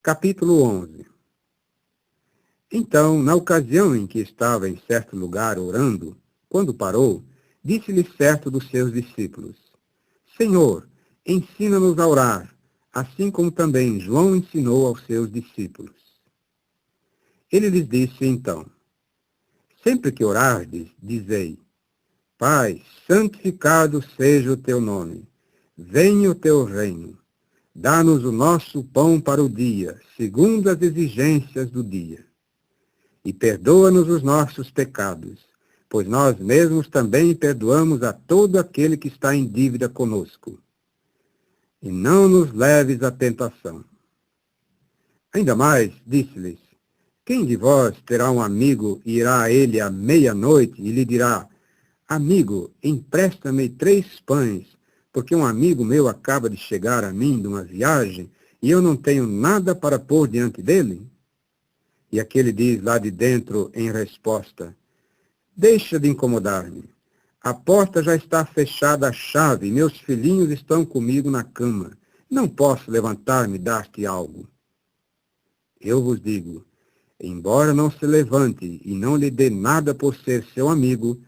Capítulo 11. Então, na ocasião em que estava em certo lugar orando, quando parou, disse-lhe certo dos seus discípulos: Senhor, ensina-nos a orar, assim como também João ensinou aos seus discípulos. Ele lhes disse então: Sempre que orardes, dizei: Pai, santificado seja o teu nome. Venha o teu reino. Dá-nos o nosso pão para o dia, segundo as exigências do dia. E perdoa-nos os nossos pecados, pois nós mesmos também perdoamos a todo aquele que está em dívida conosco. E não nos leves à tentação. Ainda mais, disse-lhes: Quem de vós terá um amigo e irá a ele à meia-noite e lhe dirá: Amigo, empresta-me 3 pães, porque um amigo meu acaba de chegar a mim de uma viagem e eu não tenho nada para pôr diante dele? E aquele diz lá de dentro em resposta: Deixa de incomodar-me. A porta já está fechada à chave e meus filhinhos estão comigo na cama. Não posso levantar-me e dar-te algo. Eu vos digo, embora não se levante e não lhe dê nada por ser seu amigo,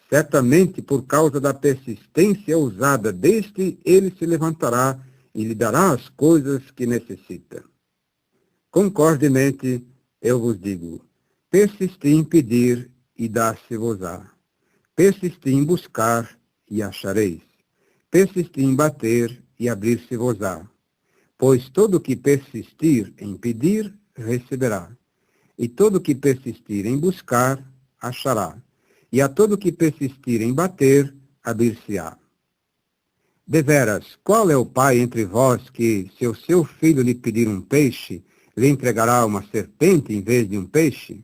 certamente por causa da persistência ousada deste, ele se levantará e lhe dará as coisas que necessita. Concordemente, eu vos digo, persisti em pedir e dar-se-vos-á. Persisti em buscar e achareis. Persisti em bater e abrir-se-vos-á. Pois todo o que persistir em pedir, receberá. E todo o que persistir em buscar, achará. E a todo o que persistir em bater, abrir-se-á. Deveras, qual é o pai entre vós que, se o seu filho lhe pedir um peixe, lhe entregará uma serpente em vez de um peixe?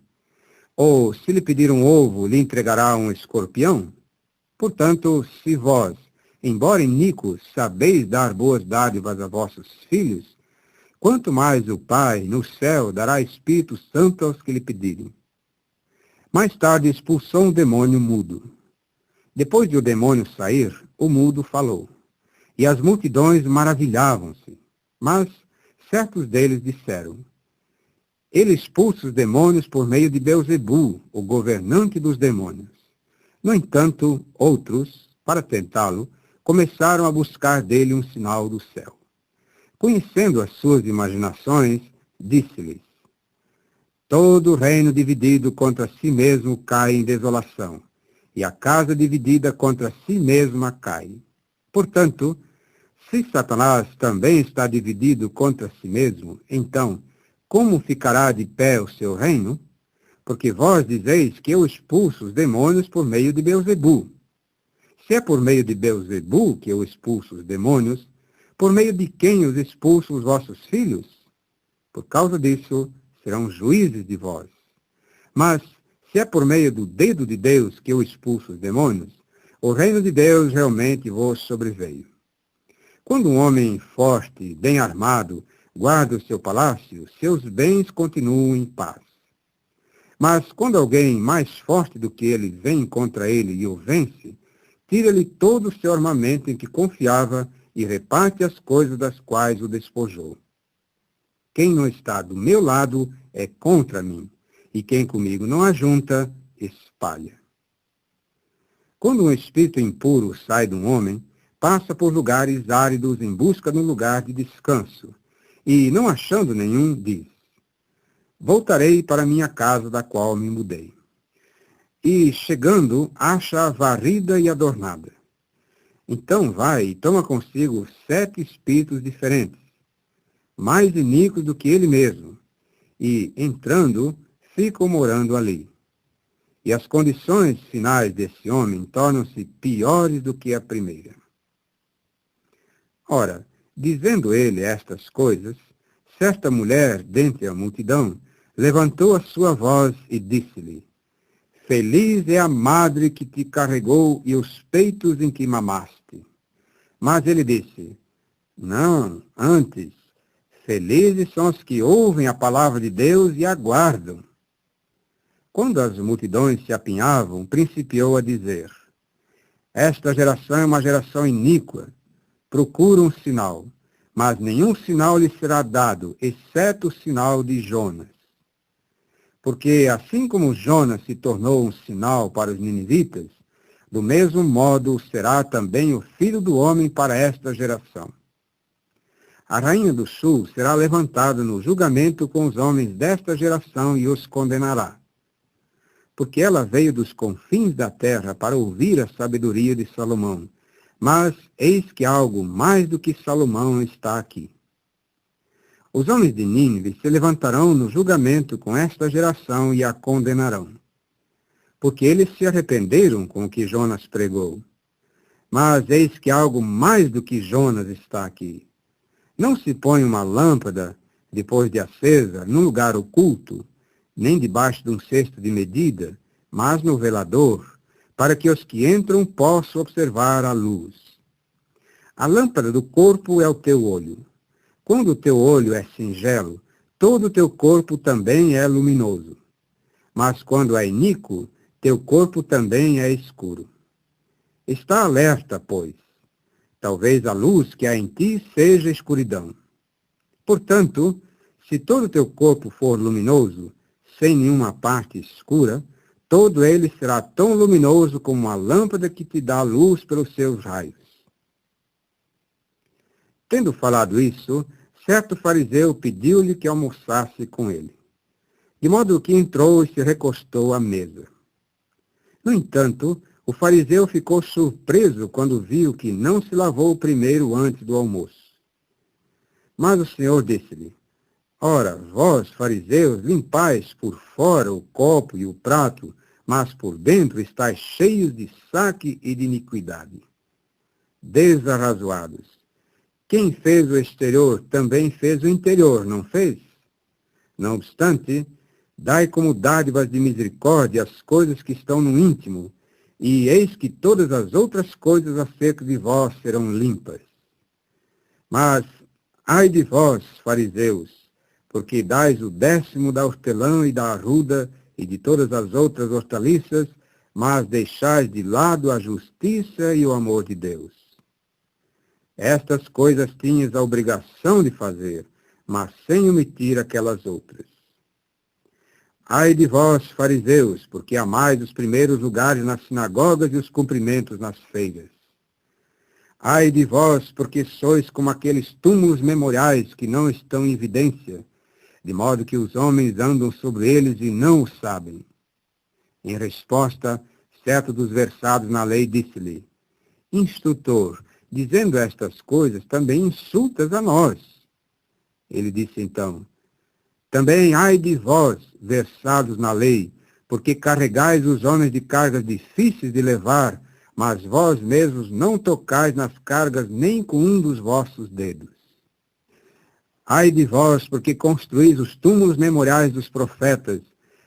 Ou, se lhe pedir um ovo, lhe entregará um escorpião? Portanto, se vós, embora iníquos, sabeis dar boas dádivas a vossos filhos, quanto mais o Pai, no céu, dará Espírito Santo aos que lhe pedirem. Mais tarde expulsou um demônio mudo. Depois de o demônio sair, o mudo falou. E as multidões maravilhavam-se. Mas certos deles disseram: Ele expulsa os demônios por meio de Beelzebu, o governante dos demônios. No entanto, outros, para tentá-lo, começaram a buscar dele um sinal do céu. Conhecendo as suas imaginações, disse-lhes: Todo reino dividido contra si mesmo cai em desolação, e a casa dividida contra si mesma cai. Portanto, se Satanás também está dividido contra si mesmo, então, como ficará de pé o seu reino? Porque vós dizeis que eu expulso os demônios por meio de Beelzebu. Se é por meio de Beelzebu que eu expulso os demônios, por meio de quem os expulso os vossos filhos? Por causa disso, serão juízes de vós. Mas, se é por meio do dedo de Deus que eu expulso os demônios, o reino de Deus realmente vos sobreveio. Quando um homem forte, bem armado, guarda o seu palácio, seus bens continuam em paz. Mas quando alguém mais forte do que ele vem contra ele e o vence, tira-lhe todo o seu armamento em que confiava e reparte as coisas das quais o despojou. Quem não está do meu lado é contra mim, e quem comigo não ajunta, espalha. Quando um espírito impuro sai de um homem, passa por lugares áridos em busca de um lugar de descanso, e, não achando nenhum, diz: Voltarei para minha casa da qual me mudei. E, chegando, acha-a varrida e adornada. Então vai e toma consigo 7 espíritos diferentes, mais iníquos do que ele mesmo, e, entrando, ficam morando ali. E as condições finais desse homem tornam-se piores do que a primeira. Ora, dizendo ele estas coisas, certa mulher, dentre a multidão, levantou a sua voz e disse-lhe: Feliz é a madre que te carregou e os peitos em que mamaste. Mas ele disse: Não, antes, felizes são os que ouvem a palavra de Deus e aguardam. Quando as multidões se apinhavam, principiou a dizer: Esta geração é uma geração iníqua. Procura um sinal, mas nenhum sinal lhe será dado, exceto o sinal de Jonas. Porque assim como Jonas se tornou um sinal para os ninivitas, do mesmo modo será também o Filho do Homem para esta geração. A rainha do sul será levantada no julgamento com os homens desta geração e os condenará. Porque ela veio dos confins da terra para ouvir a sabedoria de Salomão. Mas eis que algo mais do que Salomão está aqui. Os homens de Nínive se levantarão no julgamento com esta geração e a condenarão. Porque eles se arrependeram com o que Jonas pregou. Mas eis que algo mais do que Jonas está aqui. Não se põe uma lâmpada, depois de acesa, num lugar oculto, nem debaixo de um cesto de medida, mas no velador, para que os que entram possam observar a luz. A lâmpada do corpo é o teu olho. Quando o teu olho é singelo, todo o teu corpo também é luminoso. Mas quando é iníquo, teu corpo também é escuro. Está alerta, pois. Talvez a luz que há em ti seja escuridão. Portanto, se todo o teu corpo for luminoso, sem nenhuma parte escura, todo ele será tão luminoso como uma lâmpada que te dá luz pelos seus raios. Tendo falado isso, certo fariseu pediu-lhe que almoçasse com ele. De modo que entrou e se recostou à mesa. No entanto, o fariseu ficou surpreso quando viu que não se lavou primeiro antes do almoço. Mas o Senhor disse-lhe: Ora, vós, fariseus, limpais por fora o copo e o prato, mas por dentro estáis cheios de saque e de iniquidade. Desarrazoados. Quem fez o exterior também fez o interior, não fez? Não obstante, dai como dádivas de misericórdia as coisas que estão no íntimo, e eis que todas as outras coisas acerca de vós serão limpas. Mas, ai de vós, fariseus, porque dais o 10º da hortelã e da arruda e de todas as outras hortaliças, mas deixais de lado a justiça e o amor de Deus. Estas coisas tinhas a obrigação de fazer, mas sem omitir aquelas outras. Ai de vós, fariseus, porque amais os primeiros lugares nas sinagogas e os cumprimentos nas feiras. Ai de vós, porque sois como aqueles túmulos memoriais que não estão em evidência, de modo que os homens andam sobre eles e não o sabem. Em resposta, certo dos versados na lei disse-lhe: Instrutor, dizendo estas coisas, também insultas a nós. Ele disse então: Também ai de vós, versados na lei, porque carregais os homens de cargas difíceis de levar, mas vós mesmos não tocais nas cargas nem com um dos vossos dedos. Ai de vós, porque construís os túmulos memoriais dos profetas,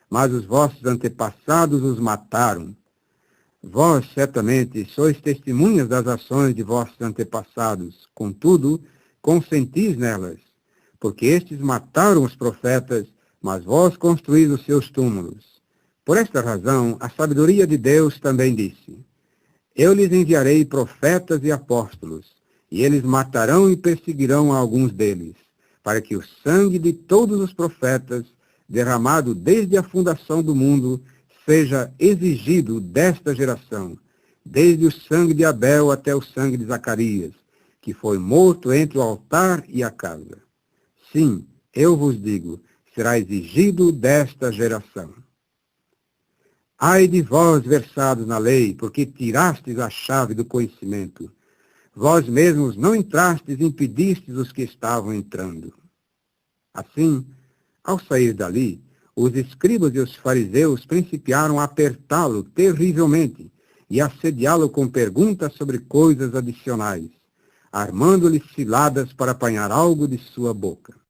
mas os vossos antepassados os mataram. Vós, certamente, sois testemunhas das ações de vossos antepassados, contudo, consentis nelas, porque estes mataram os profetas, mas vós construís os seus túmulos. Por esta razão, a sabedoria de Deus também disse: Eu lhes enviarei profetas e apóstolos, e eles matarão e perseguirão a alguns deles, para que o sangue de todos os profetas, derramado desde a fundação do mundo, seja exigido desta geração, desde o sangue de Abel até o sangue de Zacarias, que foi morto entre o altar e a casa. Sim, eu vos digo, será exigido desta geração. Ai de vós, versados na lei, porque tirastes a chave do conhecimento. Vós mesmos não entrastes e impedistes os que estavam entrando. Assim, ao sair dali, os escribas e os fariseus principiaram a apertá-lo terrivelmente e assediá-lo com perguntas sobre coisas adicionais, armando-lhe ciladas para apanhar algo de sua boca.